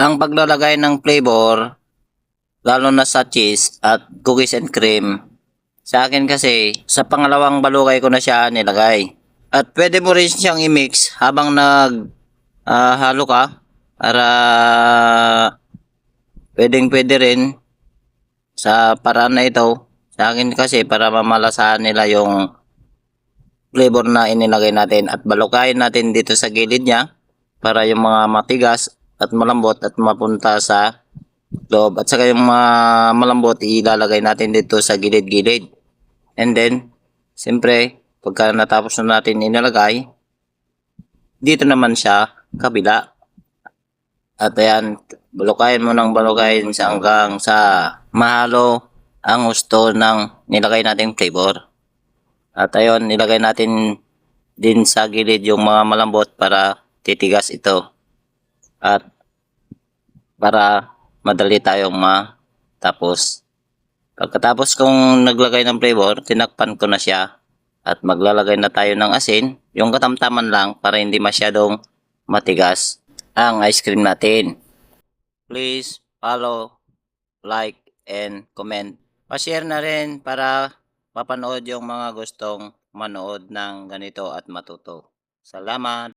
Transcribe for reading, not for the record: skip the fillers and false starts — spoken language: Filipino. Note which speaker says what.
Speaker 1: Ang paglalagay ng flavor, lalo na sa cheese at cookies and cream, sa akin kasi, sa pangalawang balukay ko na siya nilagay. At pwede mo rin siyang i-mix habang halo ka para pwede rin sa paraan na ito. Sa akin kasi para mamalasahan nila yung flavor na inilagay natin at balukayin natin dito sa gilid niya para yung mga matigas at malambot at mapunta sa loob at saka yung mga malambot ilalagay natin dito sa gilid-gilid. And then, siyempre, pagka natapos na natin inilagay, dito naman siya kabila. At ayan, balukayin mo ng balukayin hanggang sa mahalo ang gusto ng nilagay nating flavor. At ayun, nilagay natin din sa gilid yung mga malambot para titigas ito. At para madali tayong matapos. Pagkatapos kong naglagay ng flavor, tinakpan ko na siya. At maglalagay na tayo ng asin, yung katamtaman lang para hindi masyadong matigas ang ice cream natin. Please follow, like, and comment. Pa-share na rin para mapanood yung mga gustong manood ng ganito at matuto. Salamat!